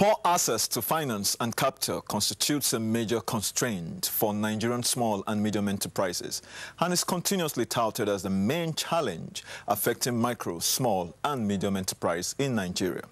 Poor access to finance and capital constitutes a major constraint for Nigerian small and medium enterprises and is continuously touted as the main challenge affecting micro, small and medium enterprise in Nigeria.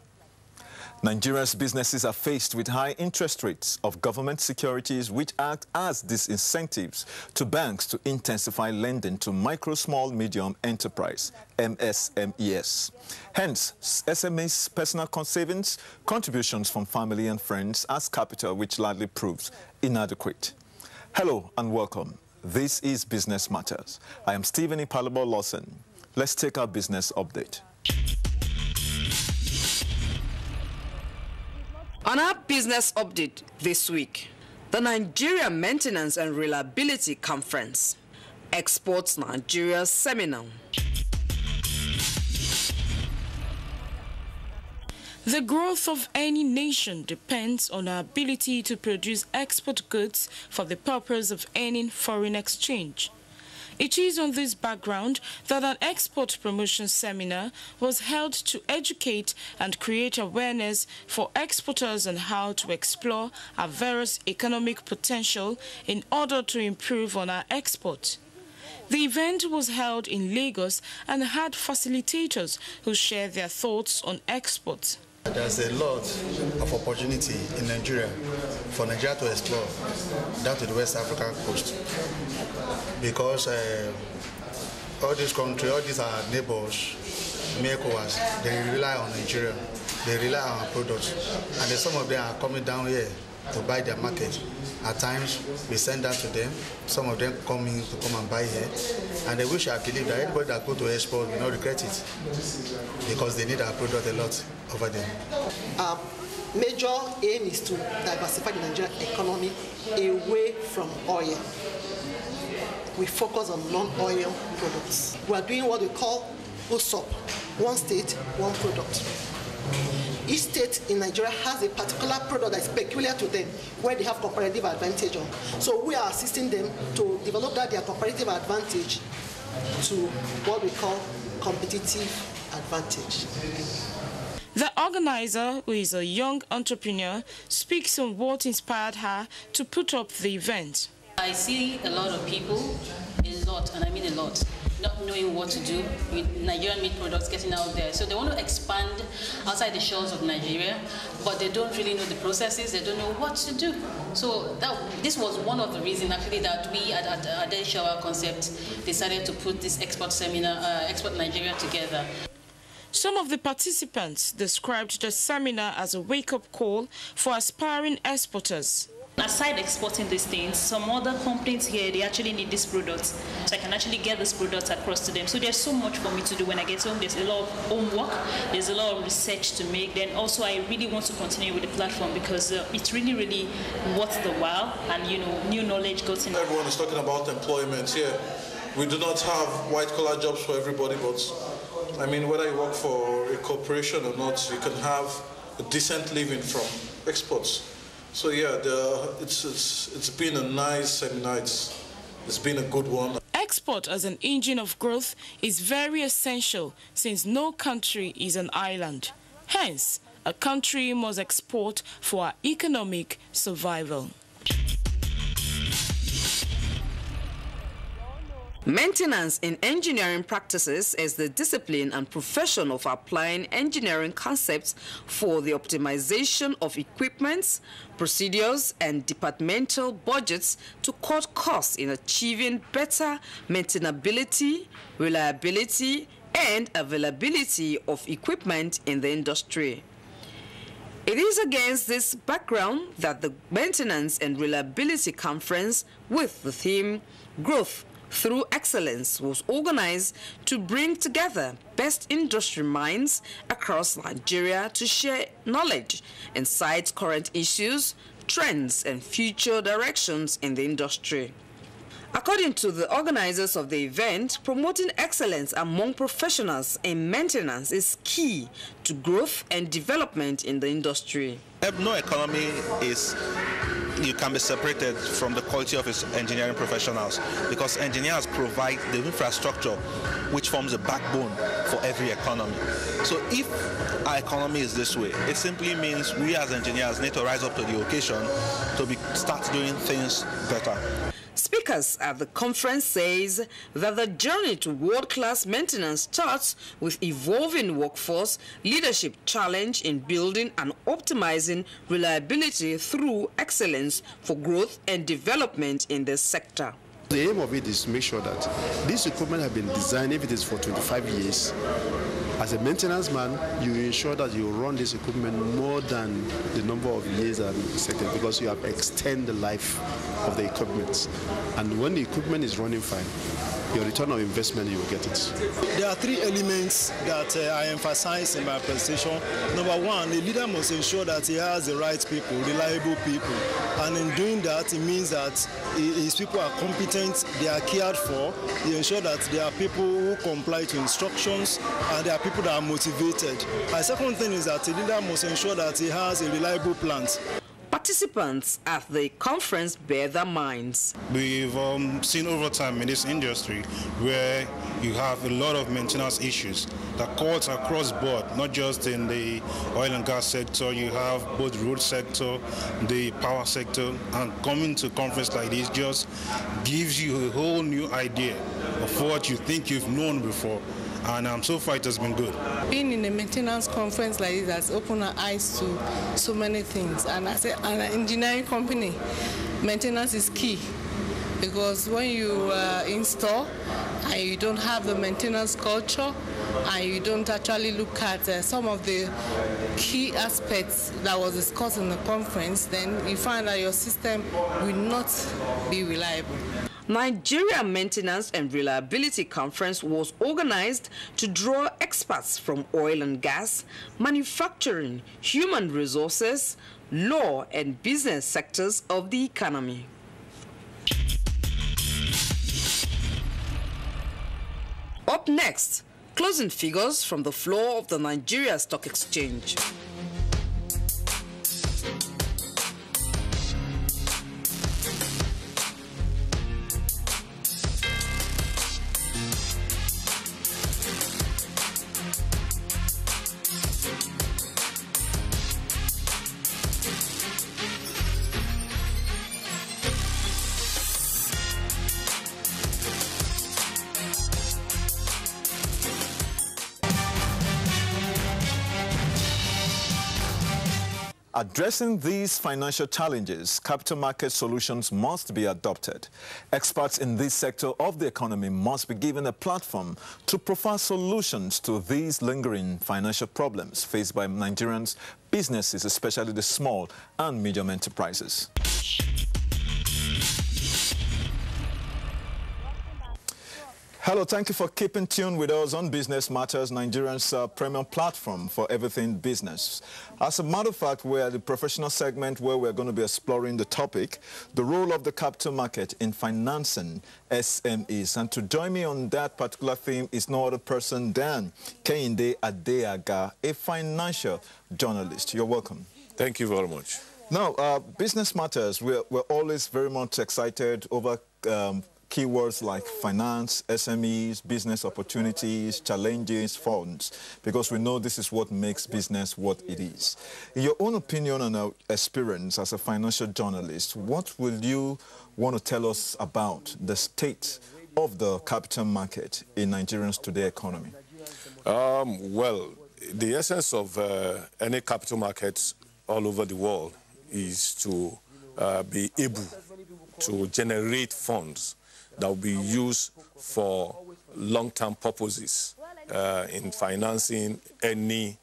Nigeria's businesses are faced with high interest rates of government securities which act as disincentives to banks to intensify lending to micro, small, medium enterprise, MSMEs. Hence, SMEs' personal savings, contributions from family and friends as capital which largely proves inadequate. Hello and welcome. This is Business Matters. I am Stephen Ipalabo Lawson. Let's take our business update. On our business update this week, the Nigeria Maintenance and Reliability Conference, Exports Nigeria Seminar. The growth of any nation depends on our ability to produce export goods for the purpose of earning foreign exchange. It is on this background that an export promotion seminar was held to educate and create awareness for exporters on how to explore our various economic potential in order to improve on our export. The event was held in Lagos and had facilitators who shared their thoughts on exports. There's a lot of opportunity in Nigeria for Nigeria to explore down to the West African coast, because all these countries, all these are neighbors, ECOWAS, they rely on Nigeria, they rely on our products, and then some of them are coming down here to buy their market. At times, we send that to them. Some of them come in to come and buy here. And they wish, I believe that anybody that go to export will not regret it, because they need our product a lot over there. Our major aim is to diversify the Nigerian economy away from oil. We focus on non-oil products. We are doing what we call USOP, one state, one product. Each state in Nigeria has a particular product that is peculiar to them, where they have comparative advantage on. So we are assisting them to develop their comparative advantage to what we call competitive advantage. The organizer, who is a young entrepreneur, speaks on what inspired her to put up the event. I see a lot of people, and I mean a lot, not knowing what to do with Nigerian meat products getting out there. So they want to expand outside the shores of Nigeria, but they don't really know the processes, they don't know what to do. So this was one of the reasons actually that we at Ade Shower Concept decided to put this export seminar, Export Nigeria, together. Some of the participants described the seminar as a wake-up call for aspiring exporters. Aside exporting these things, some other companies here, they actually need these products. So I can actually get these products across to them. So there's so much for me to do when I get home. There's a lot of homework, there's a lot of research to make. Then also I really want to continue with the platform because it's really, really worth the while, and new knowledge goes in. Everyone is talking about employment here. We do not have white-collar jobs for everybody, but I mean, whether you work for a corporation or not, you can have a decent living from exports. So yeah, it's been a nice seminar. It's been a good one. Export as an engine of growth is very essential since no country is an island. Hence, a country must export for our economic survival. Maintenance in engineering practices is the discipline and profession of applying engineering concepts for the optimization of equipments, procedures, and departmental budgets to cut costs in achieving better maintainability, reliability, and availability of equipment in the industry. It is against this background that the Maintenance and Reliability Conference, with the theme Growth Through Excellence, was organized to bring together best industry minds across Nigeria to share knowledge, insight current issues, trends, and future directions in the industry. According to the organizers of the event, promoting excellence among professionals in maintenance is key to growth and development in the industry. No economy is you can be separated from the quality of its engineering professionals, because engineers provide the infrastructure which forms the backbone for every economy. So if our economy is this way, it simply means we as engineers need to rise up to the occasion to start doing things better. Speakers at the conference says that the journey to world-class maintenance starts with evolving workforce, leadership challenge in building and optimizing reliability through excellence for growth and development in the sector. The aim of it is to make sure that this equipment has been designed, if it is for 25 years, as a maintenance man, you ensure that you run this equipment more than the number of years that are expected, because you have extended the life of the equipment. And when the equipment is running fine, your return on investment, you will get it. There are three elements that I emphasize in my presentation. Number one, the leader must ensure that he has the right people, reliable people. And in doing that, it means that his people are competent, they are cared for. He ensures that there are people who comply to instructions, and there are people that are motivated. The second thing is that the leader must ensure that he has a reliable plant. Participants at the conference bear their minds. We've seen over time in this industry where you have a lot of maintenance issues that cuts across board, not just in the oil and gas sector. You have both road sector, the power sector, and coming to a conference like this just gives you a whole new idea of what you think you've known before. And so far it has been good. Being in a maintenance conference like this has opened our eyes to so many things. And as an engineering company, maintenance is key, because when you install and you don't have the maintenance culture and you don't actually look at some of the key aspects that was discussed in the conference, then you find that your system will not be reliable. Nigeria Maintenance and Reliability Conference was organized to draw experts from oil and gas, manufacturing, human resources, law and business sectors of the economy. Up next, closing figures from the floor of the Nigeria Stock Exchange. Addressing these financial challenges, capital market solutions must be adopted. Experts in this sector of the economy must be given a platform to provide solutions to these lingering financial problems faced by Nigerians, businesses, especially the small and medium enterprises. Hello, thank you for keeping tuned with us on Business Matters, Nigerians' premium platform for everything business. As a matter of fact, we're at the professional segment where we're going to be exploring the topic, the role of the capital market in financing SMEs. And to join me on that particular theme is no other person than Kehinde Adeaga, a financial journalist. You're welcome. Thank you very much. Now, Business Matters, we're always very much excited over keywords like finance, SMEs, business opportunities, challenges, funds, because we know this is what makes business what it is. In your own opinion and experience as a financial journalist, what will you want to tell us about the state of the capital market in Nigeria's today economy? Well, the essence of any capital markets all over the world is to be able to generate funds that will be used for long-term purposes in financing any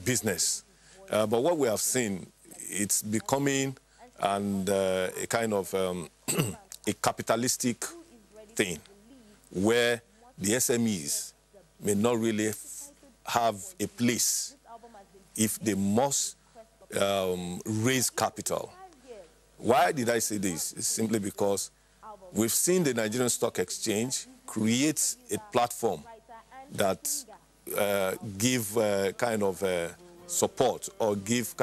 business. But what we have seen, it's becoming a kind of a capitalistic thing where the SMEs may not really have a place if they must raise capital. Why did I say this? It's simply because we've seen the Nigerian Stock Exchange create a platform that give support or give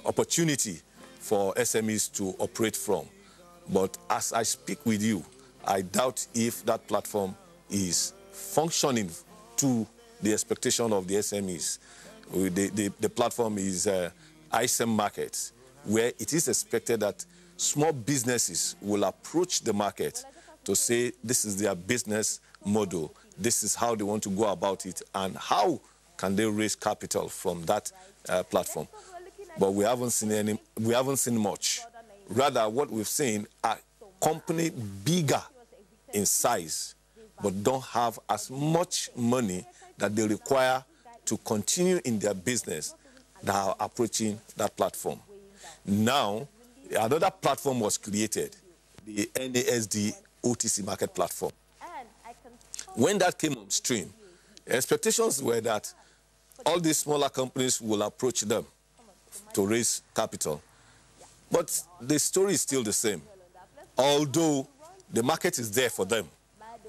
opportunity for SMEs to operate from. But as I speak with you, I doubt if that platform is functioning to the expectation of the SMEs. The platform is ISM Market, where it is expected that small businesses will approach the market to say this is their business model, this is how they want to go about it, and how can they raise capital from that platform. But we haven't seen much. Rather, what we've seen are companies bigger in size, but don't have as much money that they require to continue in their business that are approaching that platform. Now, another platform was created, the NASD OTC market platform. When that came on stream, expectations were that all these smaller companies will approach them to raise capital. But the story is still the same. Although the market is there for them,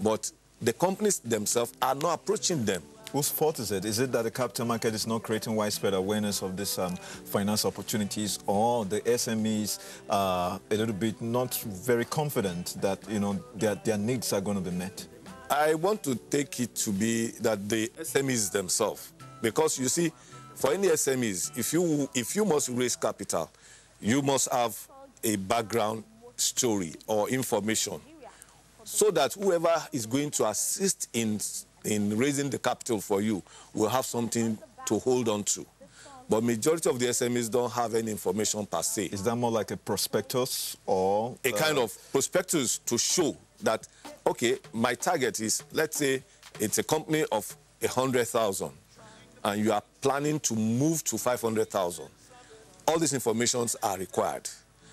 but the companies themselves are not approaching them. Whose fault is it? Is it that the capital market is not creating widespread awareness of these finance opportunities, or the SMEs are a little bit not very confident that, you know, their needs are going to be met? I want to take it to be that the SMEs themselves, because you see, for any SMEs, if you must raise capital, you must have a background story or information, so that whoever is going to assist in raising the capital for you will have something to hold on to. But majority of the SMEs don't have any information per se. Is that more like a prospectus or a kind of prospectus to show that, okay, my target is, let's say it's a company of 100,000 and you are planning to move to 500,000. All these informations are required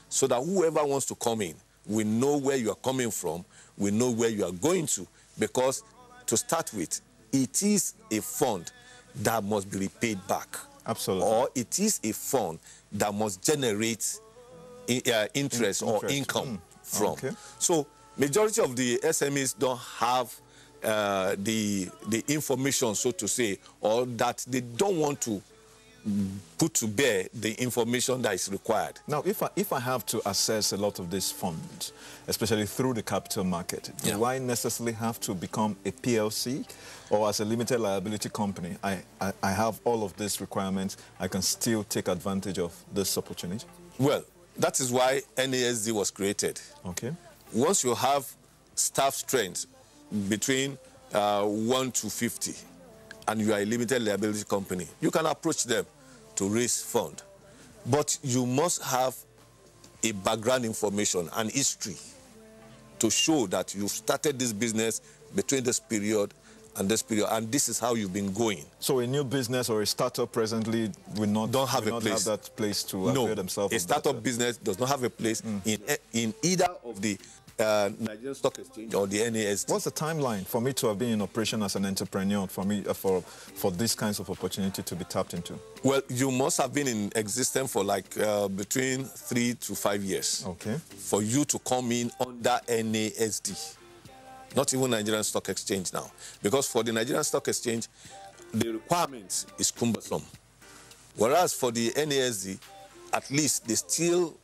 so that whoever wants to come in will know where you are coming from, will know where you are going to, because to start with, it is a fund that must be repaid back. Absolutely. Or it is a fund that must generate interest or income from. Okay. So majority of the SMEs don't have the information, so to say, or that they don't want to put to bear the information that is required. Now, if I have to access a lot of these funds, especially through the capital market, do I necessarily have to become a PLC, or as a limited liability company, I have all of these requirements, I can still take advantage of this opportunity? Well, that is why NASD was created. Okay. Once you have staff strength between 1 to 50, and you are a limited liability company, you can approach them to raise fund. But you must have a background information and history to show that you started this business between this period, and this is how you've been going. So a new business or a startup presently don't have that place to avail themselves. A startup business does not have a place in either of the Nigerian Stock Exchange or the NASD. What's the timeline for me to have been in operation as an entrepreneur, for these kinds of opportunity to be tapped into? Well, you must have been in existence for like between 3 to 5 years. Okay. For you to come in under NASD. Not even Nigerian Stock Exchange now. Because for the Nigerian Stock Exchange, the requirement is cumbersome. Whereas for the NASD, at least they still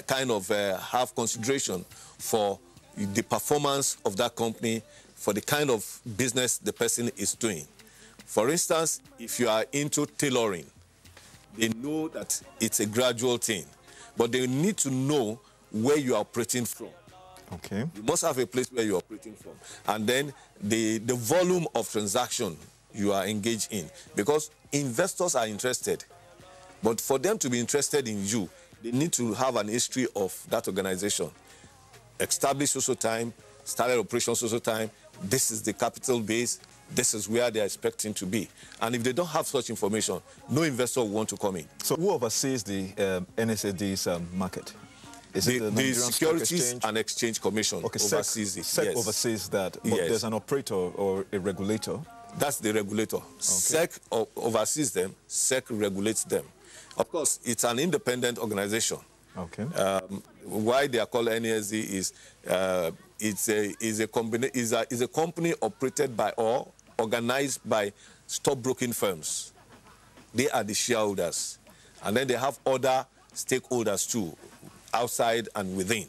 kind of have consideration for the performance of that company, for the kind of business the person is doing. For instance, if you are into tailoring, they know that it's a gradual thing, but they need to know where you are operating from. Okay. You must have a place where you're operating from. And then the volume of transaction you are engaged in, because investors are interested. But for them to be interested in you, they need to have an history of that organization. Established social time, started operation social time, this is the capital base, this is where they are expecting to be. And if they don't have such information, no investor will want to come in. So who oversees the NASD's market? Is it the Securities and Exchange Commission oversees it. SEC oversees that, but there's an operator or a regulator? That's the regulator. Okay. SEC oversees them, SEC regulates them. Of course, it's an independent organization. Okay. Why they are called NASD is a company operated by or organized by stockbroking firms. They are the shareholders. And then they have other stakeholders too, outside and within,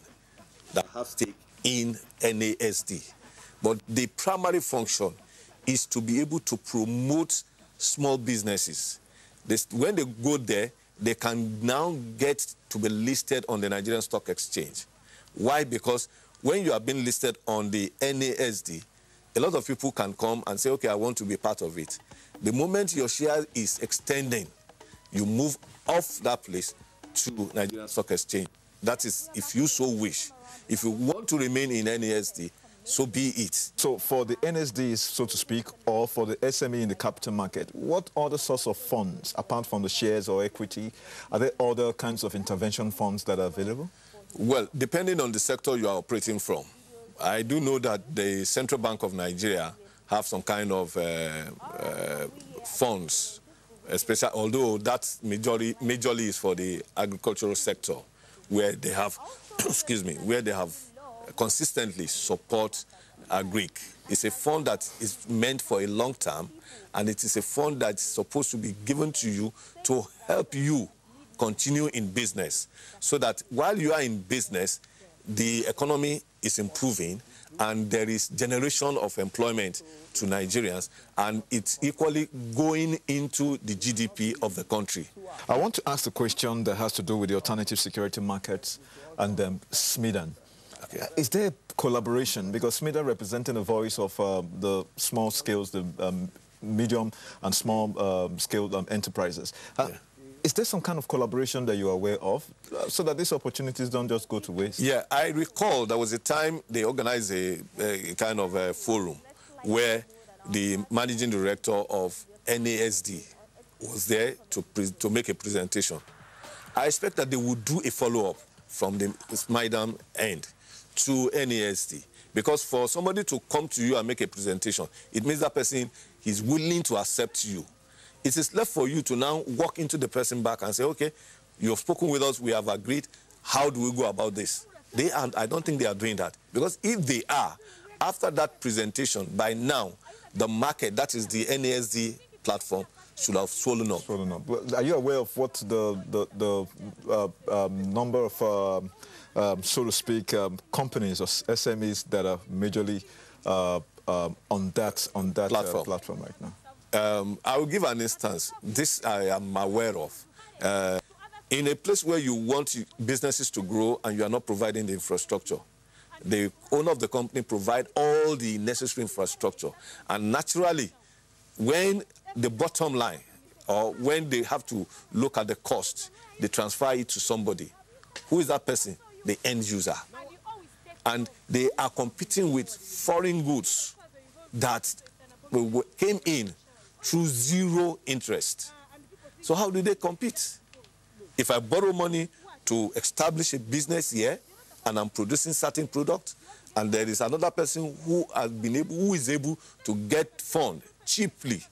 that have stake in NASD. But the primary function is to be able to promote small businesses. When they go there, they can now get to be listed on the Nigerian Stock Exchange. Why? Because when you are being listed on the NASD, a lot of people can come and say, okay, I want to be part of it. The moment your share is extending, you move off that place to Nigerian Stock Exchange. That is, if you so wish. If you want to remain in NASD, so be it. So for the NSD, so to speak, or for the SME in the capital market, what other sorts of funds, apart from the shares or equity, are there other kinds of intervention funds that are available? Well, depending on the sector you are operating from. I do know that the Central Bank of Nigeria have some kind of funds, especially, although that majorly is for the agricultural sector, where they have, excuse me, where they have consistently support agric. It's a fund that is meant for a long term, and it is a fund that's supposed to be given to you to help you continue in business, so that while you are in business, the economy is improving and there is generation of employment to Nigerians, and it's equally going into the GDP of the country. I want to ask a question that has to do with the alternative security markets and SMIDAN. Okay. Is there a collaboration? Because SMIDAN representing the voice of the small scales, the medium and small scale enterprises. Yeah. Is there some kind of collaboration that you are aware of so that these opportunities don't just go to waste? Yeah, I recall there was a time they organized a kind of a forum where the managing director of NASD was there to make a presentation. I expect that they would do a follow-up from the SMIDAN end to NASD, because for somebody to come to you and make a presentation, it means that person is willing to accept you. It is left for you to now walk into the person back and say, okay, you have spoken with us, we have agreed, how do we go about this? I don't think they are doing that. Because if they are, after that presentation, by now, the market, that is the NASD platform, should have swollen up. Are you aware of what the number of, so to speak, companies or SMEs that are majorly on that platform right now? I will give an instance. This I am aware of. In a place where you want businesses to grow and you are not providing the infrastructure, the owner of the company provide all the necessary infrastructure. And naturally, when the bottom line, or when they have to look at the cost, they transfer it to somebody. Who is that person? The end user. And they are competing with foreign goods that came in through zero interest. So how do they compete? If I borrow money to establish a business here and I'm producing certain products, and there is another person who is able to get funds cheaply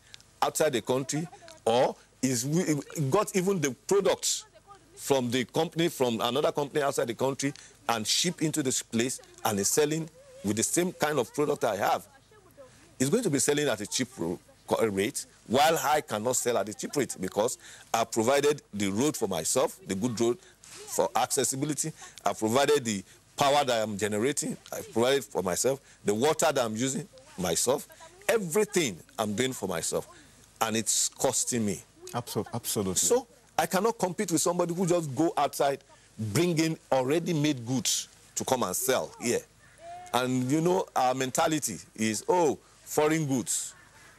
outside the country, or got even the products from the company, from another company outside the country, and ship into this place and is selling with the same kind of product I have, is going to be selling at a cheap rate, while I cannot sell at a cheap rate because I provided the road for myself, the good road for accessibility. I provided the power that I'm generating. I provided for myself the water that I'm using myself. Everything I'm doing for myself, and it's costing me. Absolutely. So I cannot compete with somebody who just go outside, bring in already made goods to come and sell here. And you know, our mentality is, oh, foreign goods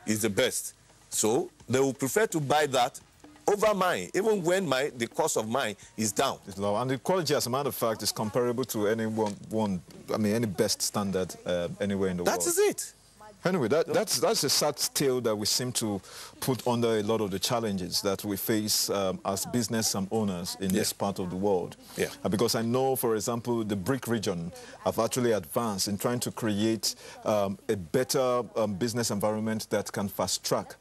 is the best. So they will prefer to buy that over mine, even when the cost of mine is down. It's low. And the quality, as a matter of fact, is comparable to any any best standard anywhere in the world. That is it. Anyway, that's a sad tale that we seem to put under a lot of the challenges that we face as business owners in this part of the world. Yeah. Because I know, for example, the BRIC region have actually advanced in trying to create a better business environment that can fast-track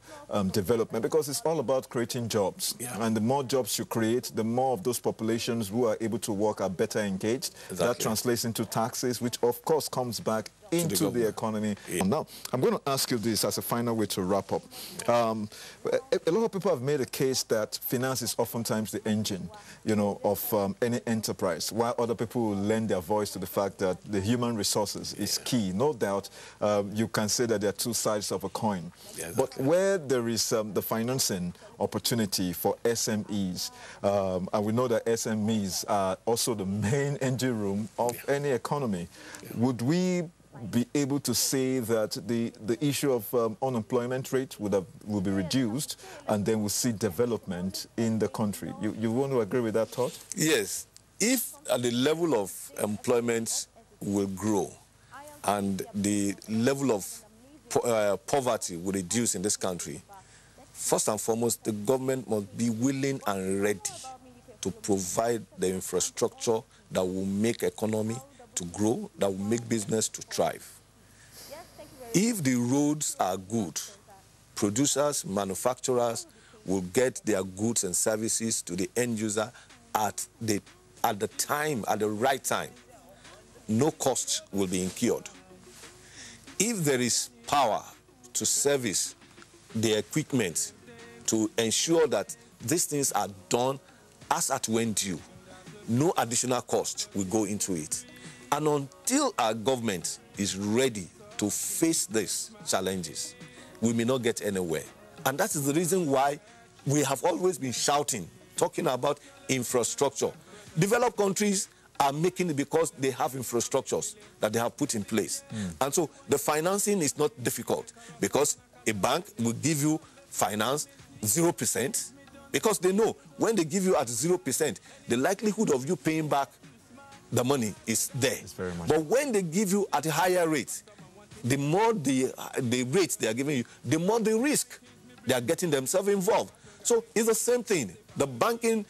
development, because it's all about creating jobs. Yeah. And the more jobs you create, the more of those populations who are able to work are better engaged. Exactly. That translates into taxes, which of course comes back into the economy. Yeah. Now, I'm going to ask you this as a final way to wrap up. A lot of people have made a case that finance is oftentimes the engine, you know, of any enterprise, while other people will lend their voice to the fact that the human resources is key. No doubt, you can say that there are two sides of a coin. Yeah, exactly. But where there is the financing opportunity for SMEs, and we know that SMEs are also the main engine room of any economy, would we be able to say that the issue of unemployment rate will be reduced, and then we'll see development in the country? You want to agree with that thought? Yes. If the level of employment will grow and the level of poverty will reduce in this country, first and foremost, the government must be willing and ready to provide the infrastructure that will make economy to grow, that will make business to thrive. If the roads are good, producers, manufacturers will get their goods and services to the end user at the right time. No cost will be incurred. If there is power to service the equipment to ensure that these things are done as at when due, no additional cost will go into it. And until our government is ready to face these challenges, we may not get anywhere. And that is the reason why we have always been shouting, talking about infrastructure. Developed countries are making it because they have infrastructures that they have put in place. And so the financing is not difficult, because a bank will give you finance 0%, because they know when they give you at 0%, the likelihood of you paying back the money is there. But when they give you at a higher rate, the more the rates they are giving you, the more the risk they are getting themselves involved. So it's the same thing. The banking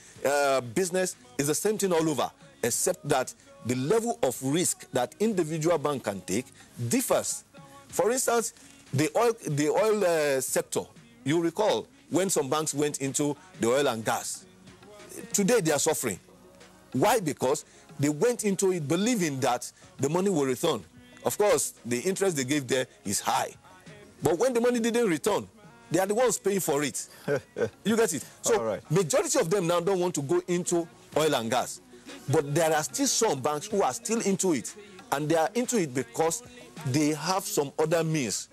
business is the same thing all over, except that the level of risk that individual bank can take differs. For instance, the oil sector, you recall when some banks went into the oil and gas. Today they are suffering. Why? Because they went into it believing that the money will return. Of course, the interest they gave there is high. But when the money didn't return, they are the ones paying for it. You get it? So majority of them now don't want to go into oil and gas. But there are still some banks who are still into it. And they are into it because they have some other means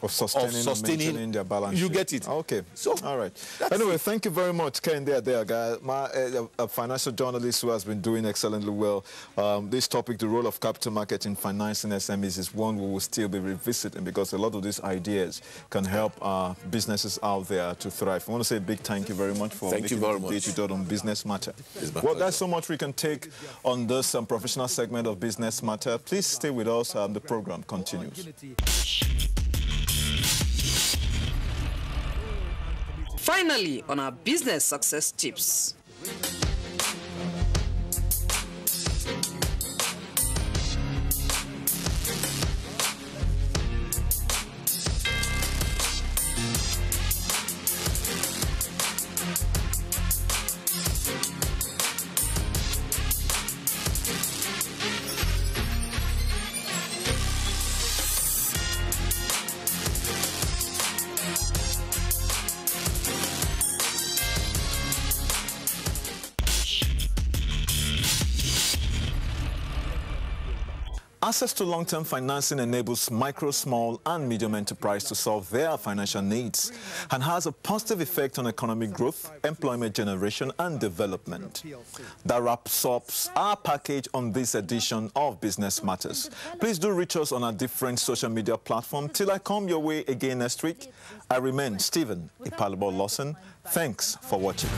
of sustaining their balance sheet. You get it? Okay. So, all right. Anyway, thank you very much, Ken. There, guy. A financial journalist who has been doing excellently well. This topic, the role of capital market in financing SMEs, is one we will still be revisiting, because a lot of these ideas can help businesses out there to thrive. I want to say a big thank you very much for making the date you did on Business Matter. Well, that's so much we can take on this professional segment of Business Matter. Please stay with us. The program continues. Finally, on our business success tips. Access to long-term financing enables micro, small and medium enterprise to solve their financial needs and has a positive effect on economic growth, employment generation and development. That wraps up our package on this edition of Business Matters. Please do reach us on our different social media platforms. Till I come your way again next week, I remain Stephen Ipalabo Lawson. Thanks for watching.